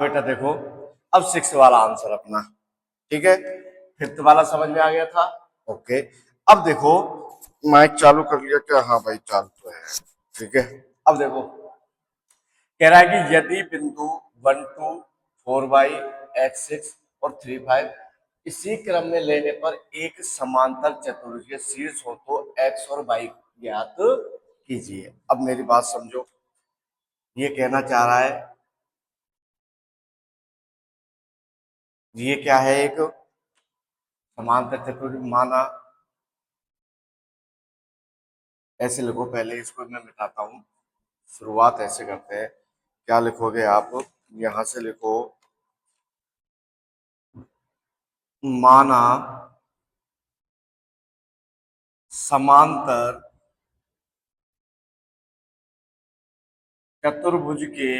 बेटा देखो, अब 6 वाला आंसर अपना, ठीक है। 5th वाला समझ में आ गया था। ओके, अब देखो माइक चालू कर लिया क्या? हाँ भाई चालू तो है, ठीक है। अब देखो कह रहा है कि यदि बिंदु 1 2 4y x6 और 3 5 इसी क्रम में लेने पर एक समांतर चतुर्भुज के शीर्ष हो तो x और y ज्ञात कीजिए। अब मेरी बात समझो, ये कहना चाह रहा है, ये क्या है, एक समांतर चतुर्भुज माना, ऐसे लिखो, पहले इसको मैं मिटाता हूं। शुरुआत ऐसे करते हैं, क्या लिखोगे आप? यहां से लिखो, माना समांतर चतुर्भुज के,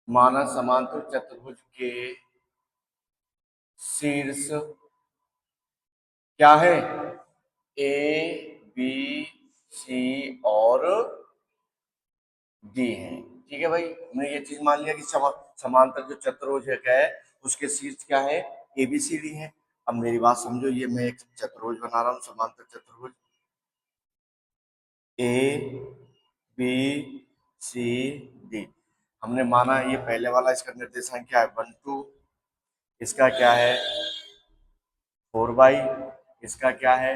माना समांतर चतुर्भुज के शीर्ष क्या है? ए बी सी और डी है। ठीक है भाई, हमने ये चीज मान लिया कि समांतर जो चतुर्भुज है उसके शीर्ष क्या है? ए बी सी डी है। अब मेरी बात समझो, ये मैं एक चतुर्भुज बना रहा हूं, समांतर चतुर्भुज ए बी सी डी। हमने माना ये पहले वाला, इसका निर्देशांक क्या है? 1 2, इसका क्या है 4y, इसका क्या है,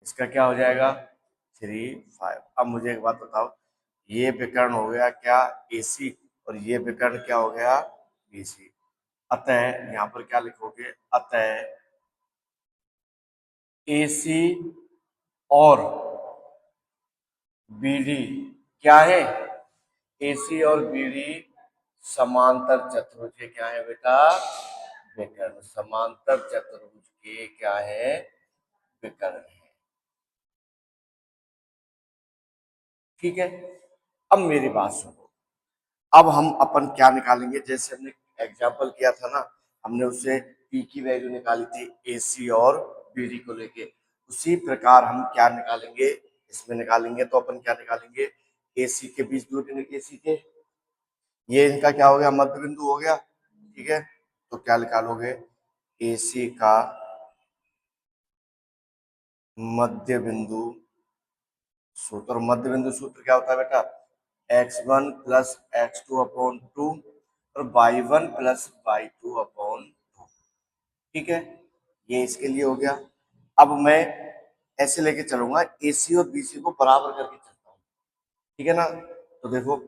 इसका क्या हो जाएगा 3 5। अब मुझे एक बात बताओ, ये विकर्ण हो गया क्या? AC, और ये विकर्ण क्या हो गया? BC। अतः यहां पर क्या लिखोगे? अतः AC और BD क्या है? AC और BD समांतर चतुर्भुज के क्या है बेटा? विकर्ण। समांतर चतुर्भुज के क्या है? विकर्ण है। ठीक है, अब मेरी बात सुनो, अब हम अपन क्या निकालेंगे? जैसे हमने एग्जाम्पल किया था ना, हमने उससे पी की वैल्यू निकाली थी AC और BD को लेके, उसी प्रकार हम क्या निकालेंगे इसमें निकालेंगे। तो अपन क्या निकालेंगे? AC के बीच दूरी AC के, ये इनका क्या हो गया? मध्य बिंदु हो गया। ठीक है, तो क्या निकालोगे? AC का मध्य बिंदु सूत्र, और मध्य बिंदु सूत्र क्या होता है बेटा? x1 प्लस x2 अपॉन 2 और y1 प्लस y2 अपॉन 2। ठीक है, ये इसके लिए हो गया। अब मैं ऐसे लेके चलूंगा, AC और BC को बराबर करके चलता हूँ। ठीक है ना, तो देखो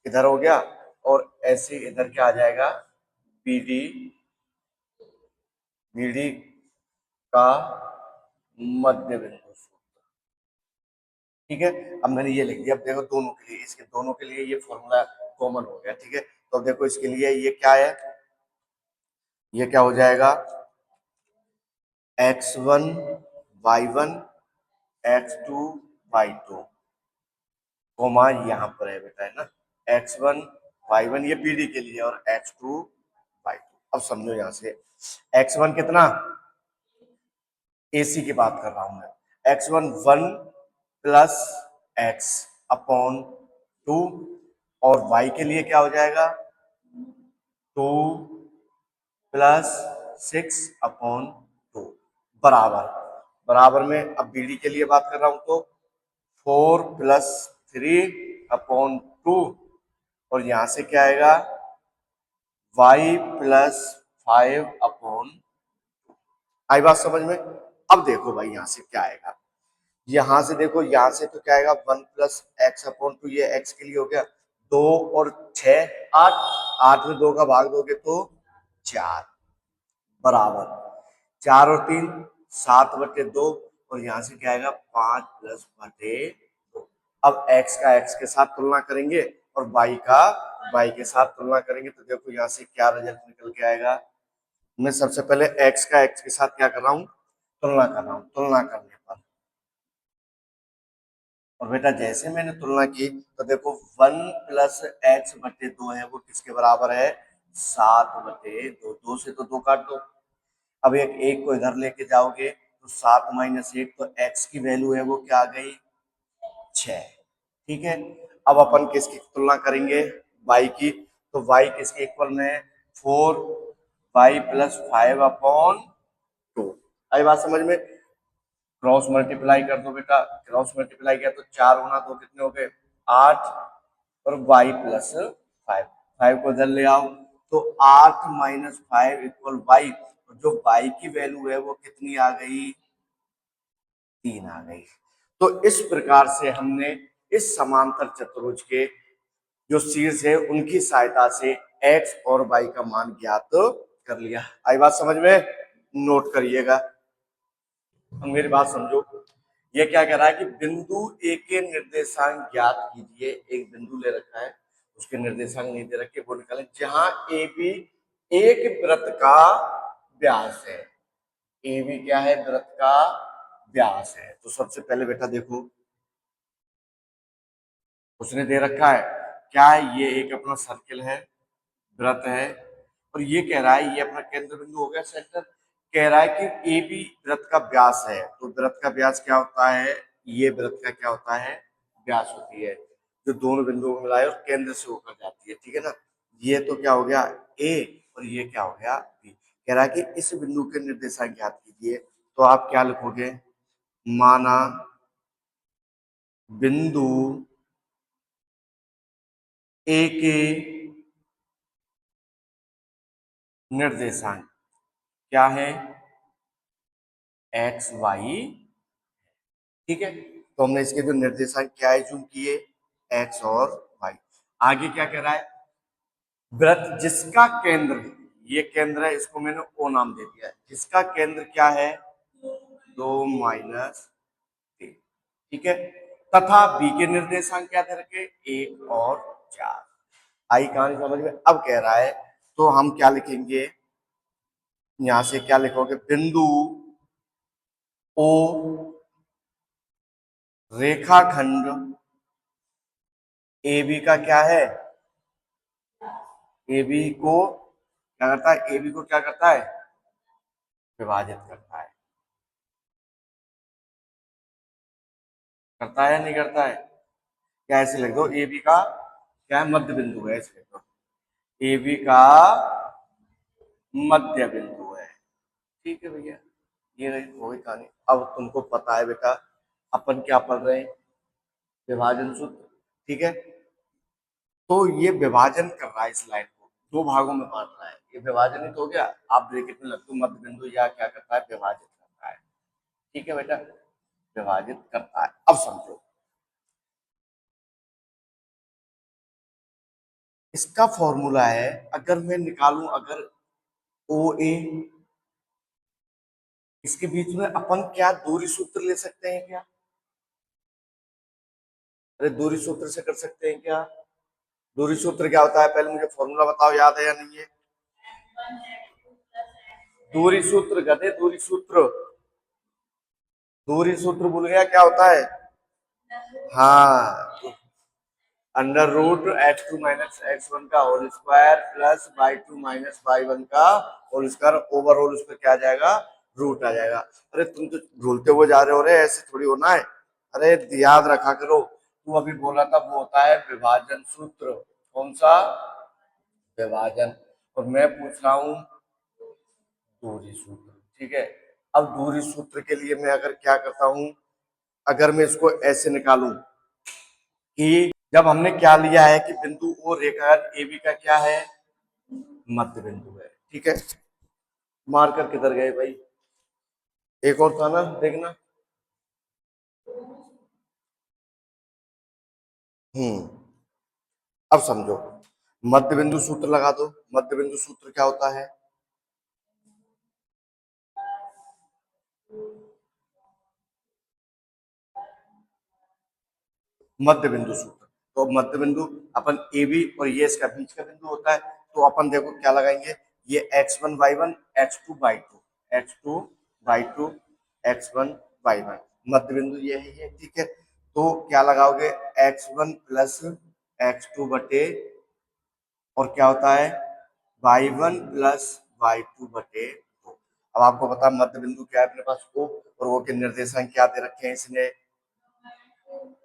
इधर हो गया, और ऐसे इधर क्या आ जाएगा? BD, BD का मध्य बिंदु सूत्र। ठीक है, अब मैंने ये लिख दिया। अब देखो दोनों के लिए, इसके दोनों के लिए ये फॉर्मूला कॉमन हो गया। ठीक है, तो अब देखो इसके लिए ये क्या है? ये क्या हो जाएगा? x1 y1 x2 y2, coma यहाँ पर है बेटा, है ना, x1 y1 ये BD के लिए, और x2 y2। अब समझो यहां से x1 कितना? AC की बात कर रहा हूं मैं। x1 1 प्लस x अपॉन 2, और y के लिए क्या हो जाएगा? 2 प्लस 6 अपॉन 2, बराबर। बराबर में अब BD के लिए बात कर रहा हूं, तो 4 प्लस 3 अपॉन 2, और यहां से क्या आएगा? y plus 5 upon. आई बात समझ में? अब देखो भाई यहां से क्या आएगा, यहां से देखो, यहां से तो क्या आएगा? 1 प्लस एक्स अपॉन 2, ये x के लिए हो गया। 2 और 6 8, 8 में 2 का भाग दोगे तो 4, बराबर 4 और 3 7/2, और यहां से क्या आएगा? 5 प्लस बटे 2। अब x का x के साथ तुलना करेंगे और y का y के साथ तुलना करेंगे, तो देखो यहां से क्या रिजल्ट निकल के आएगा। मैं सबसे पहले x का x के साथ क्या कर रहा हूं? तुलना कर रहा हूं। तुलना करने पर, और बेटा जैसे मैंने तुलना की, तो देखो 1 प्लस x/2 है, वो किसके बराबर है? 7/2। 2 से तो 2 काट दो। अब एक को इधर लेके जाओगे तो 7 - 1, तो x की वैल्यू है वो क्या आ गई? 6। ठीक है, अब अपन किसकी तुलना करेंगे, y की, तो y किसके इक्वल में है, 4y प्लस 5/2। आई बात समझ में। क्रॉस मल्टीप्लाई कर दो बेटा, क्रॉस मल्टीप्लाई किया तो 4 गुना 2 कितने हो गए, 8, और y प्लस 5, 5 को इधर ले आओ तो 8 माइनस 5 इक्वल y, जो y की वैल्यू है वो कितनी आ गई, 3 आ गई। तो इस प्रकार से हमने इस समांतर चतुर्भुज के जो शीर्ष है उनकी सहायता से x और y का मान ज्ञात कर लिया। आई बात समझ में, नोट करिएगा। मेरी बात समझो, ये क्या कह रहा है कि बिंदु ए के निर्देशांक ज्ञात कीजिए। एक बिंदु ले रखा है, उसके निर्देशांक नहीं दे रखे, वो निकालें जहां ए बी एक वृत्त का व्यास है। ए बी क्या है, वृत्त का व्यास है। तो सबसे पहले बेटा देखो, उसने दे रखा है क्या है, ये एक अपना सर्किल है, वृत्त है, और ये कह रहा है ये अपना केंद्र बिंदु हो गया, सेंटर। कह रहा है कि ए बी वृत्त का व्यास है, तो वृत्त का व्यास क्या होता है, ये वृत्त का क्या होता है, व्यास होती है, जो दोनों बिंदुओं को मिलाए और केंद्र से होकर जाती है, ठीक है ना। ये तो क्या हो गया ए, और ये क्या हो गया बी। कह रहा है कि इस बिंदु के निर्देशांक ज्ञात कीजिए, तो आप क्या लिखोगे, माना बिंदु ए के निर्देशांक क्या है, एक्स वाई, ठीक है। तो हमने इसके जो निर्देशांक क्या है चूज किए, एक्स और वाई। आगे क्या कह रहा है, वृत्त जिसका केंद्र, ये केंद्र है, इसको मैंने ओ नाम दे दिया है, जिसका केंद्र क्या है, 2 - 3, ठीक है। तथा बी के निर्देशांक क्या दे रखे, 1 और 4। आई कहानी समझ में। अब कह रहा है तो हम क्या लिखेंगे, यहां से क्या लिखोगे, बिंदु ओ रेखाखंड ए बी का क्या है, ए बी को क्या करता है, ए बी को क्या करता है, विभाजित करता है, करता है या नहीं करता है, क्या ऐसे लिख दो, ए बी का क्या है, मध्य बिंदु है, ऐसे लिख दो, ए बी का मध्य बिंदु है, ठीक है भैया। ये रही वही कहानी। अब तुमको पता है बेटा अपन क्या पढ़ रहे हैं, विभाजन सूत्र, ठीक है। तो ये विभाजन कर रहा है, इस लाइन को 2 भागों में बांट रहा है, ये विभाजन ही तो हो गया। आप ब्रैकेट में लग दो मध्य बिंदु, या क्या करता है, विभाजित करता है, ठीक है बेटा, विभाजित करता है। अब समझो, इसका फॉर्मूला है, अगर मैं निकालूं, अगर ओ ए, इसके बीच में अपन क्या दूरी सूत्र ले सकते हैं क्या, अरे दूरी सूत्र से कर सकते हैं क्या। दूरी सूत्र क्या होता है, पहले मुझे फॉर्मूला बताओ, याद है या नहीं है। दूरी सूत्र गधे, दूरी सूत्र, दूरी सूत्र भूल गया क्या होता है, हाँ, अंडर रूट x2 - x1 का whole square plus y2 - y1 का होल स्क्वायर ओवरऑल उस पर क्या आ जाएगा, रूट आ जाएगा। अरे तुम तो भूलते हुए जा रहे हो रे, ऐसे थोड़ी होना है, अरे याद रखा करो। तू अभी बोला था वो होता है विभाजन सूत्र, कौन सा, विभाजन, और मैं पूछ रहा हूं दूरी सूत्र, ठीक है। अब दूरी सूत्र के लिए मैं अगर क्या करता हूं, अगर मैं इसको ऐसे निकालूं कि जब हमने क्या लिया है कि बिंदु ओ रेखाखंड ए बी का क्या है, मध्य बिंदु है, ठीक है। मार्कर किधर गए भाई, एक और था ना, देखना। अब समझो, मध्य बिंदु सूत्र लगा दो। मध्य बिंदु सूत्र क्या होता है, मध्य बिंदु सूत्र, तो मध्य बिंदु अपन ए बी और ये इसका बीच का बिंदु होता है, तो अपन देखो क्या लगाएंगे, ये x1 y1 x2 y2 x2 y2 x1 y1, मध्य बिंदु ये है ये, ठीक है। तो क्या लगाओगे, x1 प्लस x2 बटे, और क्या होता है y1 प्लस y2 बटे 2। अब आपको पता मध्य बिंदु क्या है अपने पास, ओ, और वो के निर्देशांक क्या दे रखे हैं इसने,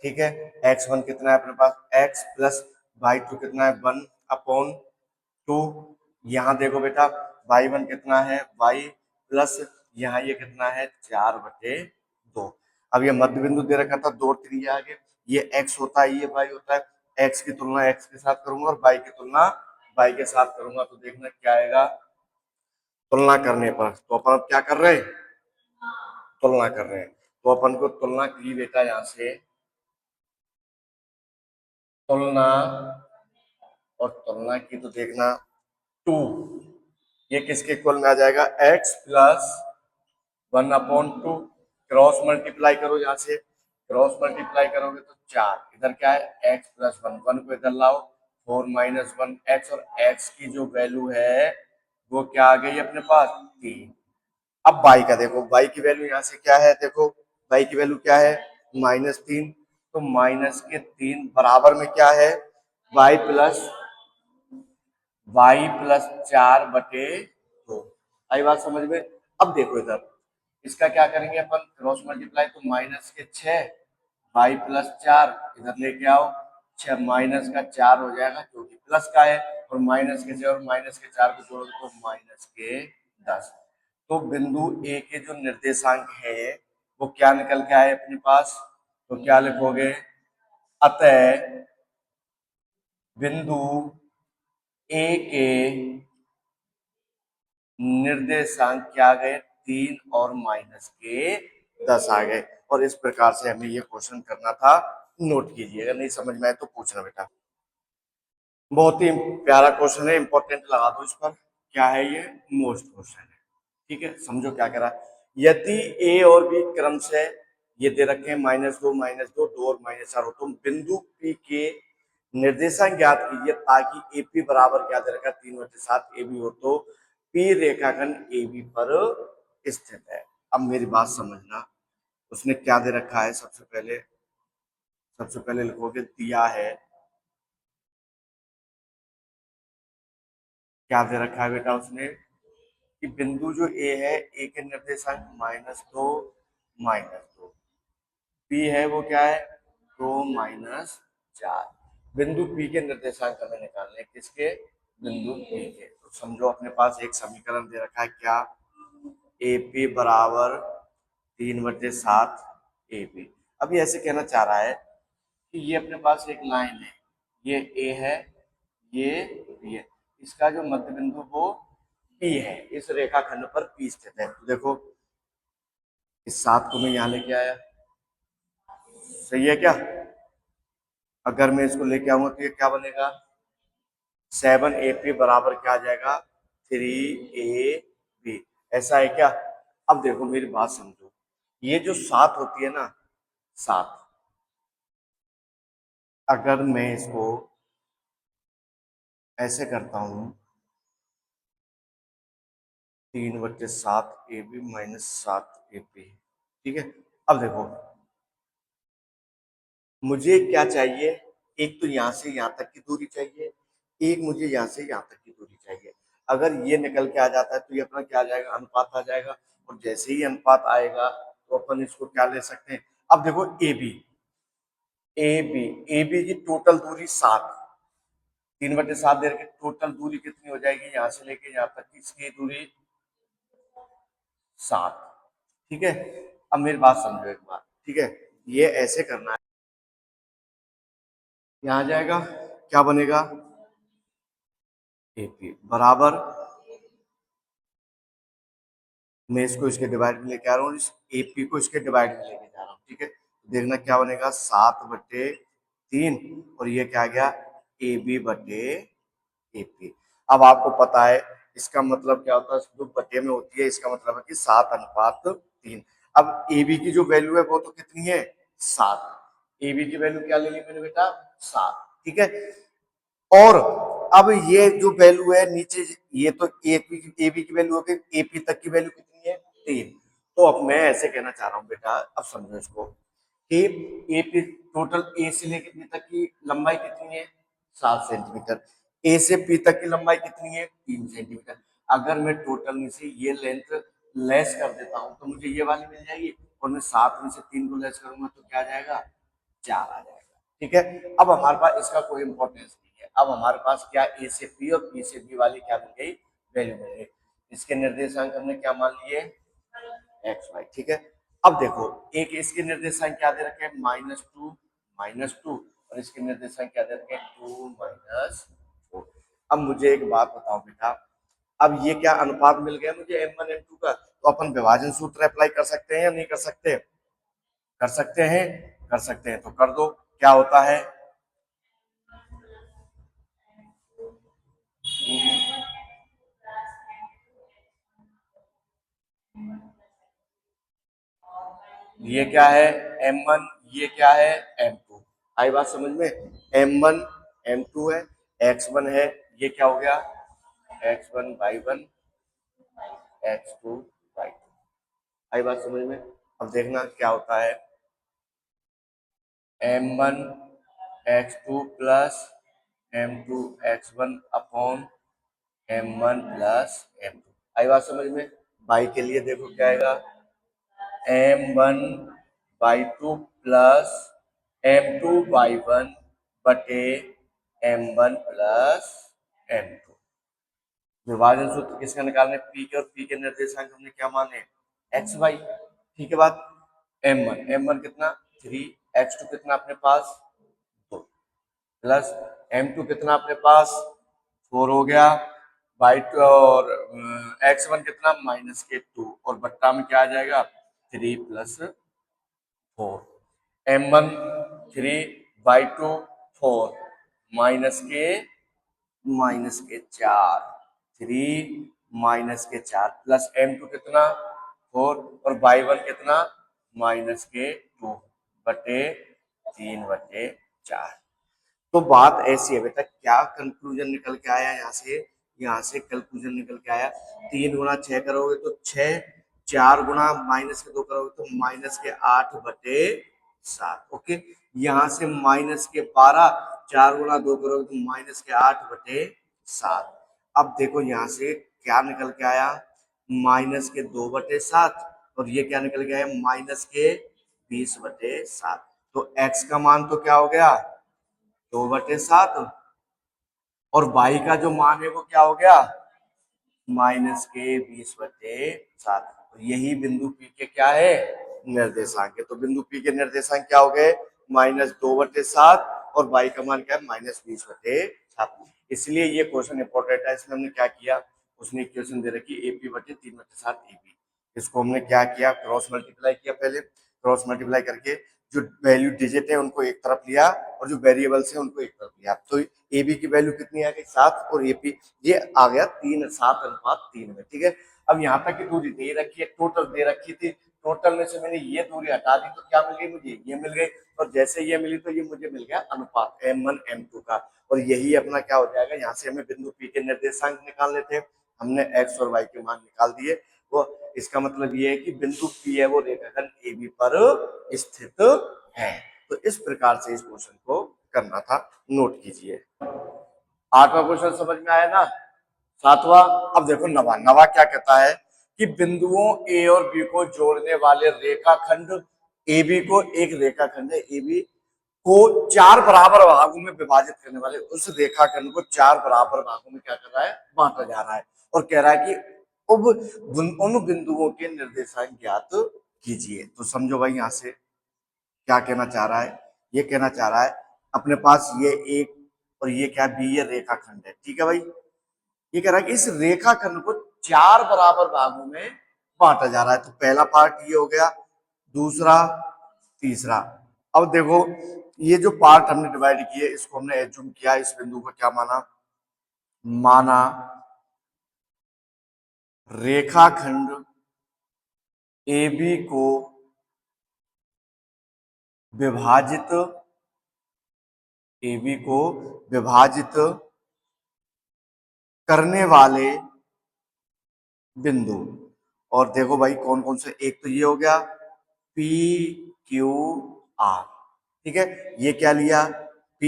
ठीक है। x1 कितना है अपने पास, x प्लस y2 कितना है 1/2। यहाँ देखो बेटा y1 कितना है y प्लस यहाँ ये कितना है 4/2। अब ये मध्य बिंदु दे रखा था 2 त्रिज्या आगे, ये x होता है ये y होता है, x की तुलना x के साथ करूंगा और y की तुलना y के साथ करूंगा तो देखना क्या आएगा तुलना करने पर। तो अपन अब क्या कर रहे हैं, तुलना कर रहे हैं। तो अपन को तुलना की बेटा यहाँ से तुलना और तुलना की तो देखना 2 ये किसके इक्वल में आ जाएगा x प्लस 1/2। क्रॉस मल्टीप्लाई करो यहाँ से, क्रॉस मल्टीप्लाई करोगे तो 4, इधर क्या है x प्लस 1 को इधर लाओ 4 माइनस 1x और x की जो वैल्यू है वो क्या आ गई अपने पास 3। अब y का देखो, y की वैल्यू यहाँ से क्या है, देखो y की वैल्यू क्या है -3। तो -3 बराबर में क्या है y+4/2। आई बात समझ में। अब देखो इधर इसका क्या करेंगे अपन क्रॉस मल्टीप्लाई, तो -6 y+4 इधर लेके आओ 6 माइनस का 4 हो जाएगा क्योंकि प्लस का है, और -6 और -4 को जोड़ो तो -10। तो बिंदु ए के जो निर्देशांक है वो क्या निकल के आए अपने पास, तो क्या लिखोगे अतः बिंदु ए के निर्देशांक क्या आ गए 3 और -10 आ गए। और इस प्रकार से हमें ये क्वेश्चन करना था, नोट कीजिएगा, नहीं समझ में आए तो पूछना बेटा। बहुत ही प्यारा क्वेश्चन है, इंपॉर्टेंट लगा दो इस पर। क्या है ये, मोस्ट क्वेश्चन है। ठीक है, समझो क्या कह रहा है। यदि ए और बी क्रम से ये दे रखे हैं -2 -2 2 और -4 हो तो बिंदु पी के निर्देशांक ज्ञात कीजिए ताकि एपी बराबर क्या दे रखा है 3/7 ए बी हो तो पी रेखाखंड ए बी पर स्थित है। अब मेरी बात समझना, उसने क्या दे रखा है, सबसे पहले लिखोगे दिया है, क्या दे रखा है बेटा उसने कि बिंदु जो ए है ए के निर्देशांक -2 -2, पी है वो क्या है 2 -4। बिंदु पी के निर्देशांक हमें निकालने हैं, किसके, बिंदु पी के। तो समझो अपने पास एक समीकरण दे रखा है क्या, ए पी बराबर 3/7 ए पी। अब ये ऐसे कहना चाह रहा है कि ये अपने पास एक लाइन है, ये ए है, ये बी है, इसका जो मध्य बिंदु वो पी है, इस रेखाखंड पर पी स्थित है। तो देखो इस 7 को मैं यहाँ लेके आया, सही है क्या। अगर मैं इसको लेके आऊंगा तो ये क्या बनेगा 7 AP बराबर क्या आ जाएगा 3AB। ऐसा है क्या। अब देखो मेरी बात समझो, ये जो 7 होती है ना 7, अगर मैं इसको ऐसे करता हूं 3/7 AB -7 AP, ठीक है। अब देखो मुझे क्या चाहिए, एक तो यहां से यहां तक की दूरी चाहिए, एक मुझे यहां से यहां तक की दूरी चाहिए। अगर ये निकल के आ जाता है तो ये अपना क्या आ जाएगा अनुपात आ जाएगा, और जैसे ही अनुपात आएगा तो अपन इसको क्या ले सकते हैं। अब देखो ए बी, ए बी की टोटल दूरी 7, 3/7 दे रखे, टोटल दूरी कितनी हो जाएगी यहाँ से लेके यहाँ तक की, इसकी दूरी 7। ठीक है, अब मेरी बात समझो एक बार, ठीक है, ये ऐसे करना है, यहाँ आ जाएगा क्या बनेगा एपी बराबर, मैं इसको इसके डिवाइड में लेके आ रहा हूँ, इस एपी को इसके डिवाइड में लेके जा रहा हूँ। ठीक है, देखना क्या बनेगा 7/3, और ये क्या आ गया ए बी बटे एपी। अब आपको पता है इसका मतलब क्या होता है, जो बटे में होती है इसका मतलब है कि 7:3। अब ए बी की जो वैल्यू है वो तो कितनी है 7, ए बी की वैल्यू क्या ले ली मैंने बेटा 7। ठीक है, और अब ये जो वैल्यू है नीचे, ये तो ए बी की वैल्यू हो गई, एपी तक की वैल्यू कितनी है 3। तो अब मैं ऐसे कहना चाह रहा हूँ बेटा, अब समझो इसको कि एपी टोटल ए से लेकर पी तक की लंबाई कितनी है 7 सेंटीमीटर, ए से पी तक की लंबाई कितनी है 3 सेंटीमीटर। अगर मैं टोटल में से ये लेंथ लेस कर देता हूँ तो मुझे ये वाली मिल जाएगी, और मैं 7 में से 3 को लेस करूंगा तो क्या आ जाएगा 4 आ जाएगा। ठीक है, अब हमारे पास इसका कोई इंपॉर्टेंस नहीं है। अब हमारे पास क्या ए से पी और पी से बी वाली क्या मिल गई, वैल्यू मिल गई। इसके निर्देशांक हमने क्या मान लिए, एक्स वाई। ठीक है, अब देखो एक इसके निर्देशांक क्या दे रखे हैं, -2 और इसके निर्देशांक क्या दे रखे हैं, 2 -4। अब मुझे एक बात बताओ बेटा, अब ये क्या अनुपात मिल गया मुझे m1 m2 का, तो अपन विभाजन सूत्र अप्लाई कर सकते हैं या नहीं कर सकते, कर सकते हैं, कर सकते हैं, तो कर दो। क्या होता है, ये क्या है m1, ये क्या है m2। आई बात समझ में, m1 m2 है, x1 है, ये क्या हो गया x1 y1 x2 y2। आई बात समझ में। अब देखना क्या होता है, m1 x2 plus m2 x1 upon m1 plus m2। आई बात समझ में। y के लिए देखो क्या आएगा, m1 y2 plus m2 y1 बटे m1 प्लस m2। विभाजन सूत्र किसका निकालने, पी के, और पी के निर्देशांक हमने क्या माने, एक्स वाई। ठीक है बात, m1 कितना 3, x2 कितना अपने पास 2, प्लस m2 कितना अपने पास 4 हो गया, बाई टू, और x1 कितना -2, और बट्टा में क्या आ जाएगा 3 + 4, m1 3 बाई 2 4 -4, 3 प्लस m2 कितना 4, और y1 कितना -2 बटे 3/4। तो बात ऐसी है बेटा, क्या कंक्लूजन निकल के आया यहाँ से, यहाँ से कंक्लूजन निकल के आया 3 गुणा 6 करोगे तो 6, 4 गुणा -2 करोगे तो -8/7। ओके, यहाँ से -12, 4 गुणा 2 करोगे तो -8/7। अब देखो यहाँ से क्या निकल के आया, -2/7, और ये क्या निकल के आया -20/7। तो x का मान तो क्या हो गया 2/7, और y का जो मान है वो क्या हो गया -20/7। तो यही बिंदु P के क्या है निर्देशांक है। तो बिंदु P के निर्देशांक क्या हो गए, -2/7, और y का मान क्या है -20/7। इसलिए ये क्वेश्चन इंपॉर्टेंट है। इसमें हमने क्या किया, उसने इक्वेशन दे रखी AP/3/7 AP, इसको हमने क्या किया, क्रॉस मल्टीप्लाई किया। पहले क्रॉस मल्टीप्लाई करके जो वैल्यू डिजिट है उनको एक तरफ लिया, और जो वेरिएबल्स है उनको एक तरफ लिया। तो AB की वैल्यू कितनी आ गई 7, और AP ये आ गया 7:3 में। ठीक है, अब यहाँ तक की दूरी दे रखी है, टोटल दे रखी थी, टोटल में से मैंने ये दूरी हटा दी, तो क्या मिल गई मुझे, ये मिल गई। और जैसे ये मिली तो ये मुझे मिल गया अनुपात m1 m2 का, और यही अपना क्या हो जाएगा, यहाँ से हमें बिंदु P के निर्देशांक निकालने थे, हमने x और y के मान निकाल दिए। वो इसका मतलब ये है कि बिंदु P है वो रेखाखंड AB पर स्थित है। तो इस प्रकार से इस क्वेश्चन को करना था, नोट कीजिए। 8वां क्वेश्चन समझ में आया ना। 7वां, अब देखो नवा, नवा क्या कहता है कि बिंदुओं A और B को जोड़ने वाले रेखाखंड AB को, एक रेखाखंड है AB को 4 बराबर भागों में विभाजित करने वाले उस रेखाखंड को 4 बराबर भागों में क्या कर रहा है, बांटा जा रहा है, और कह रहा है कि अब उन बिंदुओं के निर्देशांक ज्ञात कीजिए। तो समझो भाई यहाँ से क्या कहना चाह रहा है, ये कहना चाह रहा है अपने पास ये एक और ये क्या बी, ये रेखाखंड है। ठीक है भाई, ये कह रहा है कि इस रेखाखंड को 4 बराबर भागों में बांटा जा रहा है। तो पहला पार्ट ये हो गया, दूसरा, तीसरा। अब देखो ये जो पार्ट हमने डिवाइड किए इसको हमने एज्यूम किया, इस बिंदु को क्या माना, माना रेखाखंड AB को विभाजित, AB को विभाजित करने वाले बिंदु। और देखो भाई कौन कौन से, एक तो ये हो गया PQR। ठीक है, ये क्या लिया P,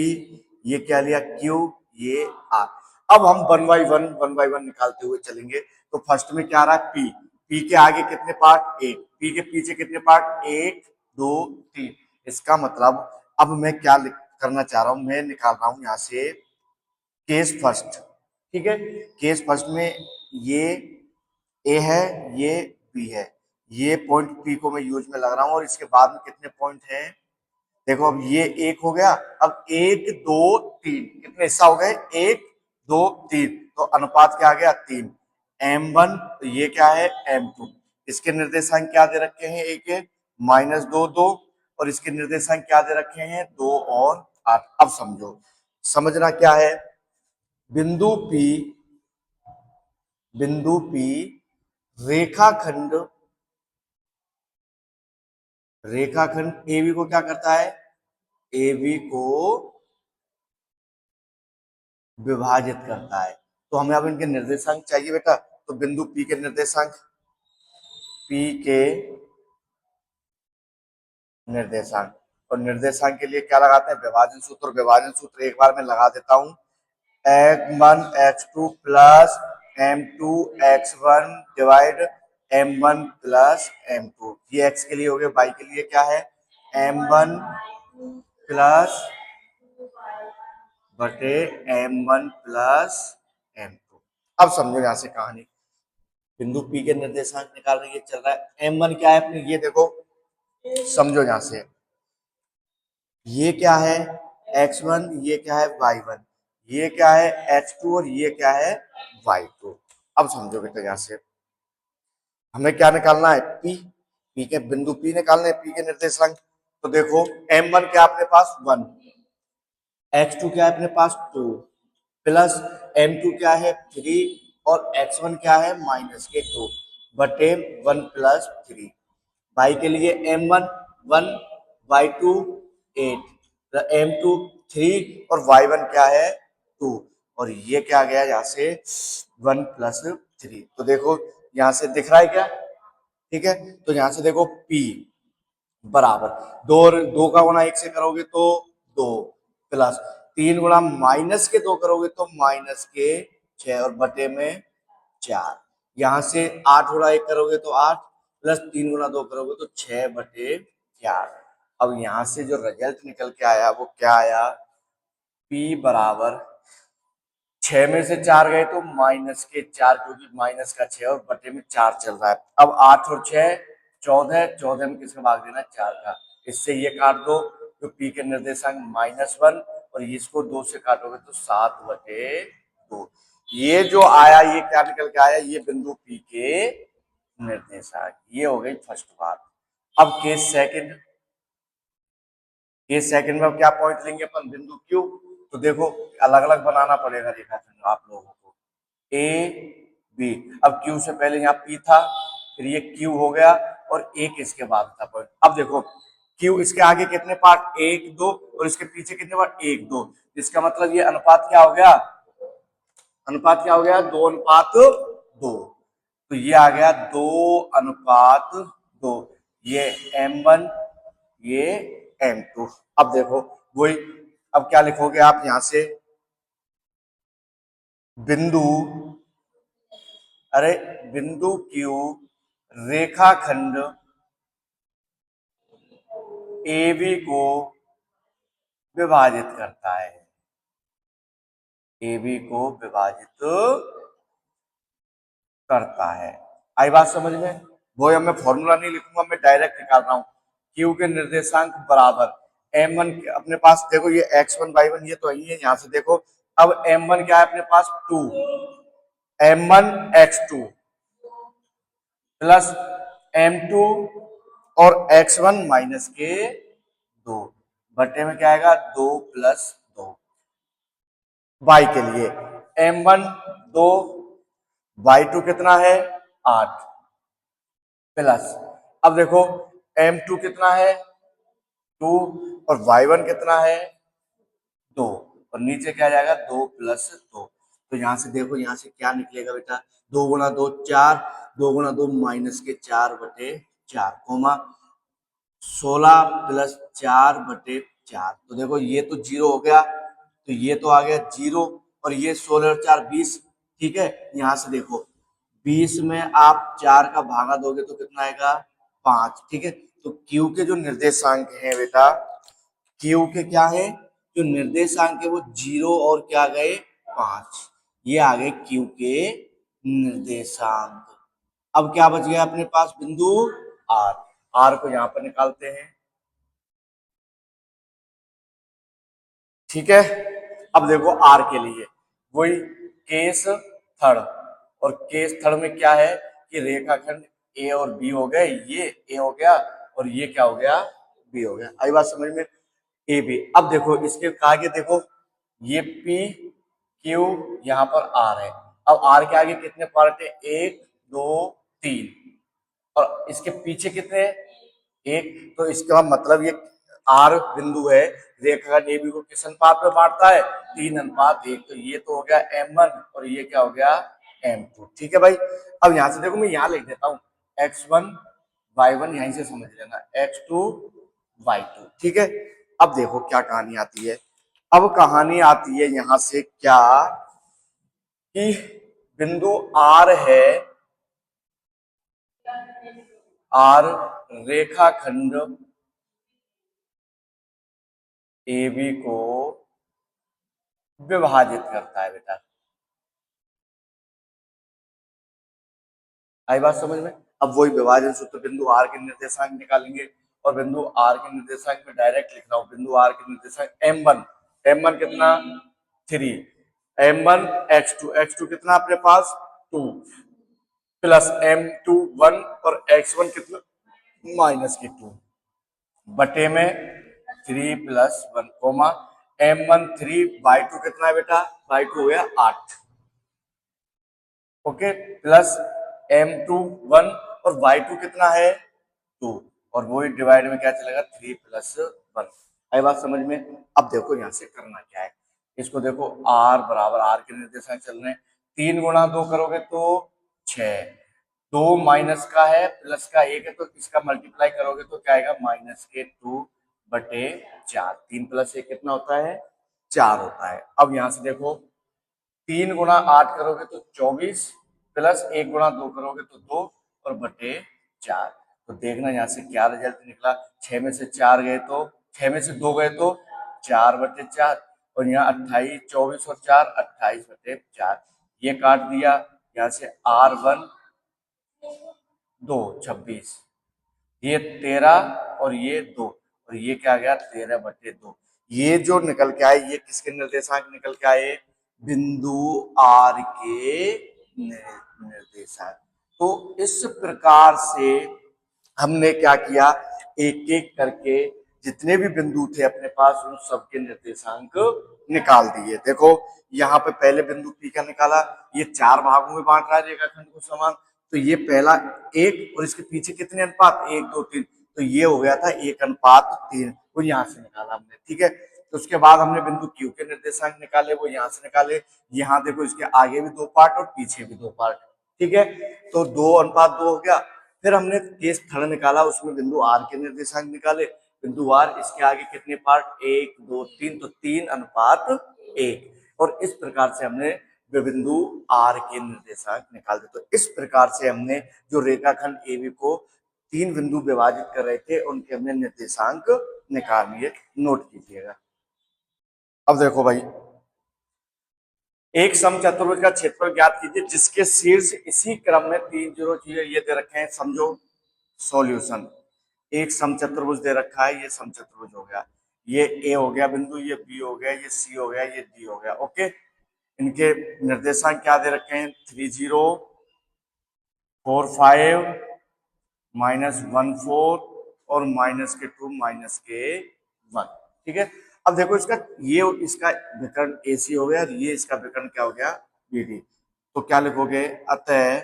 ये क्या लिया Q, ये R। अब हम वन बाई वन निकालते हुए चलेंगे। तो फर्स्ट में क्या आ रहा है P, P के आगे कितने पार्ट, एक, P के पीछे कितने पार्ट, 1 2 3। इसका मतलब अब मैं क्या करना चाह रहा हूं, मैं निकाल रहा हूं यहां से केस फर्स्ट। ठीक है, केस फर्स्ट में ये ए है, ये बी है, ये पॉइंट पी को मैं यूज में लग रहा हूं, और इसके बाद में कितने पॉइंट हैं देखो। अब ये एक हो गया, अब एक दो तीन कितने हिस्सा हो गए, एक दो तीन, तो अनुपात क्या आ गया, 3। m1 तो ये क्या है m2, इसके निर्देशांक क्या दे रखे हैं, एक एक -2 2, और इसके निर्देशांक क्या दे रखे हैं, 2 और 8। अब समझो, समझना क्या है, बिंदु P, बिंदु P रेखाखंड, रेखाखंड AB को क्या करता है, AB को विभाजित करता है। तो हमें अब इनके निर्देशांक चाहिए बेटा, तो बिंदु P के निर्देशांक, P के निर्देशांक, और निर्देशांक के लिए क्या लगाते हैं, विभाजन सूत्र। विभाजन सूत्र एक बार मैं लगा देता हूं, m1 x2 plus m2 x1 divide m1 plus m2। ये x के लिए हो गया, y के लिए क्या है, m1 प्लस बटे m1 प्लस m2। अब समझो यहां से कहानी, बिंदु P के निर्देशांक निकाल रही है, चल रहा है m1 क्या है अपने, ये देखो समझो यहां से, ये क्या है x1, ये क्या है y1, ये क्या है x2, और ये क्या है y2। अब समझो बेटा यहां से हमें क्या निकालना है, p के बिंदु P निकालना है, P के निर्देशांक। तो देखो m1 क्या अपने पास 1, x2 क्या है अपने पास 2, प्लस m2 क्या है 3, और x1 क्या है -2 बटे 1 प्लस 3। y के लिए m1 1, y2 8, m2 3, और y1 क्या है 2, और ये क्या गया यहाँ से 1 प्लस 3। तो देखो यहाँ से दिख रहा है क्या, ठीक है, तो यहाँ से देखो P बराबर 2, 2 का गुणा 1 से करोगे तो 2, प्लस 3 गुणा -2 करोगे तो -6, और बटे में 4। यहां से 8 गुणा 1 करोगे तो 8, प्लस 3 गुणा 2 करोगे तो 6 बटे 4। अब यहां से जो रिजल्ट निकल के आया वो क्या आया, P बराबर 6 में से 4 गए तो -4, क्योंकि माइनस का 6 और बटे में 4 चल रहा है। अब 8 और 6 14, 14 में किसका भाग देना है, 4 का। इससे ये काट दो तो P के निर्देशांक -1, और इसको 2 से काटोगे तो 7 बटे 2। ये जो आया ये क्या निकल के आया, ये बिंदु P के निर्देशांक। ये हो गई फर्स्ट बात। अब केस सेकंड, केस सेकंड में क्या पॉइंट लेंगे अपन, बिंदु Q। तो देखो अलग अलग बनाना पड़ेगा रेखाखंड आप लोगों को, ए बी। अब Q से पहले यहाँ P था, फिर ये Q हो गया, और एक इसके बाद था पॉइंट। अब देखो Q इसके आगे कितने पार्ट, 1 2, और इसके पीछे कितने पार्ट, 1 2। इसका मतलब ये अनुपात क्या हो गया, अनुपात क्या हो गया, 2:2। तो ये आ गया 2:2, ये m1, ये m2। अब देखो वही, अब क्या लिखोगे आप यहां से, बिंदु, अरे बिंदु Q रेखाखंड AB को विभाजित करता है, AB को विभाजित करता है। आई बात समझ में, वो अब मैं फॉर्मूला नहीं लिखूंगा, मैं डायरेक्ट निकाल रहा हूं। Q के निर्देशांक बराबर m1 अपने पास देखो, ये x1 y1 ये तो यही है, यहां से देखो। अब m1 क्या है अपने पास 2, m1 x2 प्लस m2 और x1 -2 बटे में क्या आएगा, 2 प्लस 2। y के लिए m1 2, y2 कितना है 8, प्लस अब देखो m2 कितना है 2, और y1 कितना है 2, और नीचे क्या जाएगा 2 प्लस 2। तो यहां से देखो, यहां से क्या निकलेगा बेटा, 2 गुणा 2 4, 2 गुणा 2 -4 बटे 4, कोमा 16 प्लस 4 बटे 4। तो देखो ये तो 0 हो गया, तो ये तो आ गया 0, और ये 16 और 4 20। ठीक है, यहां से देखो 20 में आप 4 का भागा दोगे तो कितना आएगा 5। ठीक है, तो Q के जो निर्देशांक हैं बेटा, क्यू के क्या है, जो निर्देशांक है वो 0 और क्या गए 5, ये आ गए क्यू के निर्देशांक। अब क्या बच गया अपने पास बिंदु आर, आर को यहां पर निकालते हैं। ठीक है, अब देखो आर के लिए वही केस थर्ड, और केस थर्ड में क्या है कि रेखाखंड ए और बी हो गए, ये ए हो गया और ये क्या हो गया बी हो गया। आई बात समझ में, ए बी। अब देखो इसके आगे देखो, ये पी क्यू यहाँ पर आर है। अब आर के आगे कितने पार्ट है, 1 2 3, और इसके पीछे कितने हैं, एक। तो इसका मतलब ये आर बिंदु है, रेखाखंड ए बी को किस अनुपात में बांटता है, 3:1। तो ये तो हो गया M1 और ये क्या हो गया M2। ठीक है भाई, अब यहां से देखो मैं यहां लिख देता हूं X1 Y1, यहीं से समझ लेना X2 Y2। ठीक है, अब देखो क्या कहानी आती है। अब कहानी आती है यहां से क्या कि बिंदु आर है, आर रेखाखंड ए बी को विभाजित करता है बेटा। आई बात समझ में। अब वही विभाजन सूत्र, बिंदु आर के निर्देशांक निकालेंगे और बिंदु आर के निर्देशांक में डायरेक्ट लिख रहा हूं, बिंदु आर के निर्देशांक M1, M1 कितना 3, M1 X2 कितना अपने पास 2, प्लस M2 1 और X1 कितना -2 बटे में 3 + 1 कोमा M1 3, Y2 कितना है बेटा, Y2 हो गया 8, ओके, प्लस M2 1 और Y2 कितना है 2, और वो डिवाइड में क्या चलेगा 3 + 1। आई बात समझ में। अब देखो यहां से करना क्या है, इसको देखो R बराबर, R के निर्देशांक चल रहे हैं, 3 गुणा 2 करोगे तो 6, 2 माइनस का है प्लस का 1 है, तो इसका मल्टीप्लाई करोगे तो क्या आएगा -2/4, 3 + 1 कितना होता है 4 होता है। अब यहां से देखो 3 गुणा 8 करोगे तो 24, प्लस 1 गुणा 2 करोगे तो 2 और बटे 4। तो देखना यहाँ से क्या रिजल्ट निकला, 6 में से 4 गए तो 6 में से 2 गए तो 4/4, और यहाँ 28, 24 और 4 28/4, ये काट दिया। यहाँ से R1 2 26, ये 13 और ये 2, और ये क्या गया 13/2। ये जो निकल के आए ये किसके निर्देशांक निकल के आए, बिंदु आर के निर्देशांक। तो इस प्रकार से हमने क्या किया, एक एक करके जितने भी बिंदु थे अपने पास उन सबके निर्देशांक निकाल दिए। देखो यहाँ पे पहले बिंदु पी का निकाला, ये 4 भागों में बांट रहा है रेखाखंड को समान, तो ये पहला 1 और इसके पीछे कितने अनुपात 1 2 3, तो ये हो गया था 1:3, वो यहाँ से निकाला हमने। ठीक है, तो उसके बाद हमने बिंदु क्यू के निर्देशांक निकाले, वो यहाँ से निकाले। यहाँ देखो इसके आगे भी 2 पार्ट और पीछे भी 2 पार्ट। ठीक है, तो 2:2 हो गया। फिर हमने केस थर्ड निकाला, उसमें बिंदु आर के निर्देशांक निकाले, बिंदु आर इसके आगे कितने पार्ट 1 2 3, तो 3:1, और इस प्रकार से हमने बिंदु आर के निर्देशांक निकाल दिए। तो इस प्रकार से हमने जो रेखाखंड एबी को 3 बिंदु विभाजित कर रहे थे उनके हमने निर्देशांक निकाल लिए, नोट कीजिएगा। अब देखो भाई, एक समचतुर्भुज का क्षेत्रफल ज्ञात कीजिए जिसके शीर्ष इसी क्रम में 3 0 0 ये दे रखे हैं। समझो सॉल्यूशन, एक समचतुर्भुज दे रखा है, ये समचतुर्भुज हो गया, ये ए हो गया बिंदु, ये बी हो गया, ये सी हो गया, ये डी हो गया। ओके, इनके निर्देशांक क्या दे रखे हैं 3 0 4 5 -1 4 और -2 -1। ठीक है, अब देखो इसका ये इसका विकर्ण AC हो गया, ये इसका विकर्ण क्या हो गया BD। तो क्या लिखोगे, अतः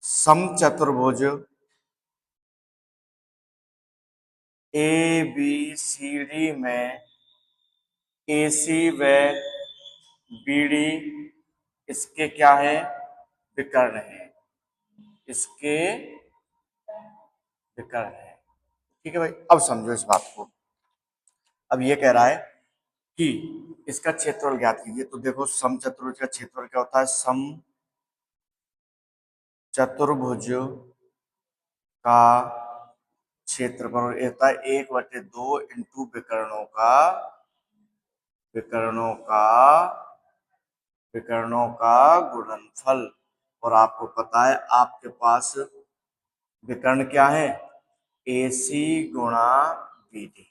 समचतुर्भुज ABCD में AC व BD इसके क्या है विकर्ण है, इसके विकर्ण है। ठीक है भाई, अब समझो इस बात को। अब ये कह रहा है कि इसका क्षेत्रफल ज्ञात कीजिए। तो देखो समचतुर्भुज का क्षेत्रफल क्या होता है, समचतुर्भुज का क्षेत्रफल होता है 1/2 इंटू विकर्णों का गुणनफल। और आपको पता है आपके पास विकर्ण क्या है, AC गुणा BD।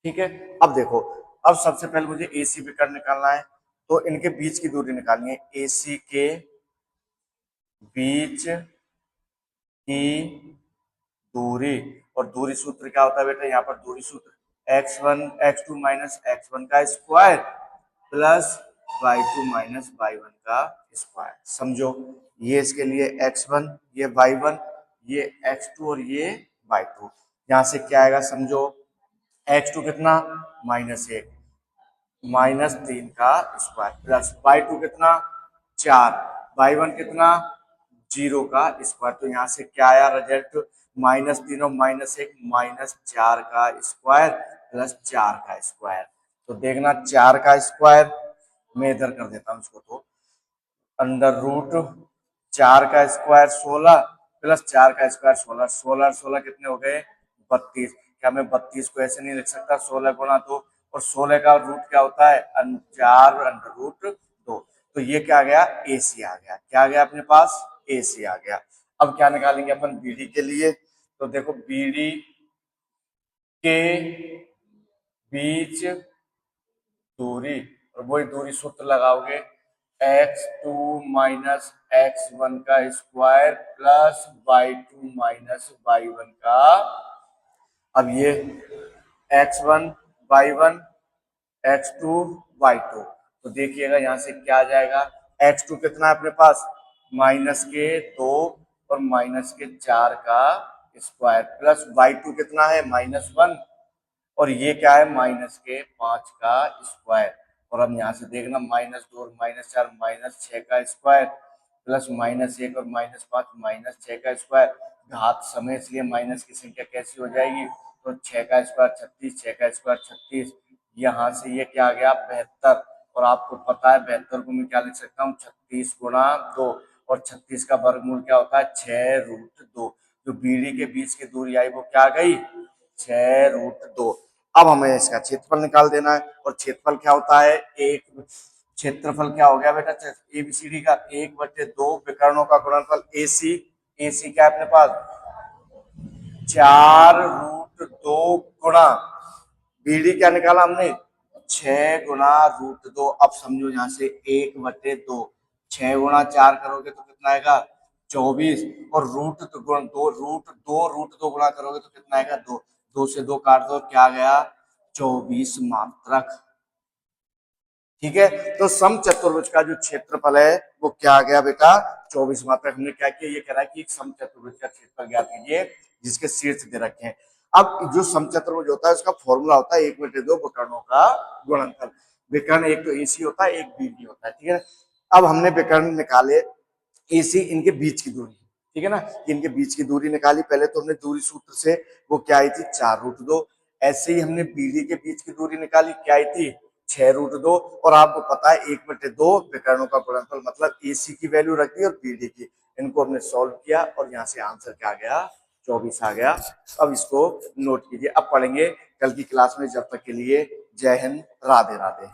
ठीक है, अब देखो, अब सबसे पहले मुझे AC विकर्ण निकालना है, तो इनके बीच की दूरी निकालनी है। AC के बीच की दूरी, और दूरी सूत्र क्या होता है बेटा, यहाँ पर दूरी सूत्र x1 x2 माइनस x1 का square plus y2 minus y1 का स्क्वायर। समझो, ये इसके लिए x1, ये y1, ये x2 और ये y2। यहां से क्या आएगा समझो, x2 कितना -1 -3 का स्क्वायर प्लस y2 कितना 4, y1 कितना 0 का स्क्वायर। तो यहाँ से क्या आया रिजल्ट, -3 और -1 -4 का स्क्वायर प्लस 4 का स्क्वायर। तो देखना 4 का स्क्वायर मैं इधर कर देता हूँ इसको, तो अंडर रूट 4 का स्क्वायर 16 प्लस 4 का स्क्वायर 16, 16 16 कितने हो गए 32। क्या मैं 32 को ऐसे नहीं लिख सकता 16 गुणा 2, और 16 का रूट क्या होता है 4 अंडर रूट 2। तो ये क्या आ गया, AC आ गया। क्या आ गया अपने पास, AC आ गया। अब क्या निकालेंगे अपन BD के लिए, तो देखो BD के बीच दूरी, और वही दूरी सूत्र लगाओगे x2 माइनस x1 का square plus y2 minus y1 का। अब ये x1 y1 x2 y2, तो देखिएगा यहां से क्या आ जाएगा, x2 कितना है अपने पास -2 और -4 का स्क्वायर प्लस y2 कितना है -1, और ये क्या है -5 का स्क्वायर। और अब यहाँ से देखना -2 और -4 -6 का स्क्वायर प्लस -1 और -5 -6 का स्क्वायर। घात समय इसलिए माइनस की संख्या कैसी हो जाएगी, तो 6 का स्क्वायर 36, 6 का स्क्वायर 36। यहाँ से ये क्या आ गया 72, और आपको पता है 72 को मैं क्या लिख सकता हूँ 36 गुणा 2, और 36 का वर्गमूल क्या होता है 6√2। जो BD के बीच की दूरी आई वो क्या आ गई 6√2। अब हमें इसका क्षेत्रफल निकाल देना है, और क्षेत्रफल क्या होता है, एक क्षेत्रफल क्या हो गया बेटा ABCD का 1/2 विकर्णों का गुणनफल AC। AC क्या है अपने पास 4√2 गुणा BD क्या निकाला हमने 6 गुणा √2। अब समझो यहाँ से 1/2, 6 गुणा 4 करोगे तो कितना आएगा 24, और √2 गुणा करोगे तो कितना आएगा 2, 2 से 2 काट दो, क्या गया 24 मात्रक। ठीक है, तो समचतुर्भुज का जो क्षेत्रफल है वो क्या आ गया बेटा 24 मात्रक। हमने क्या किया, ये कह रहा है कि एक समचतुर्भुज का क्षेत्रफल ज्ञात कीजिए जिसके शीर्ष दे रखे हैं। अब जो समचतुर्भुज होता है उसका फॉर्मूला होता है 1/2 विकर्णों का गुणनफल। विकर्ण एक तो AC होता है, एक BD होता है। ठीक है, अब हमने विकर्ण निकाले AC, इनके बीच की दूरी, ठीक है ना, इनके बीच की दूरी निकाली। पहले तो हमने दूरी सूत्र से वो क्या आई थी 4√2। ऐसे ही हमने BD के बीच की दूरी निकाली, क्या आई थी 6√2। और आपको पता है 1/2 विकर्णों का गुणनफल, मतलब AC की वैल्यू रख दी और BD की। इनको हमने सॉल्व किया और यहाँ से आंसर क्या आ गया 24 आ गया। अब इसको नोट कीजिए, अब पढ़ेंगे कल की क्लास में। जब तक के लिए जय हिंद, राधे राधे।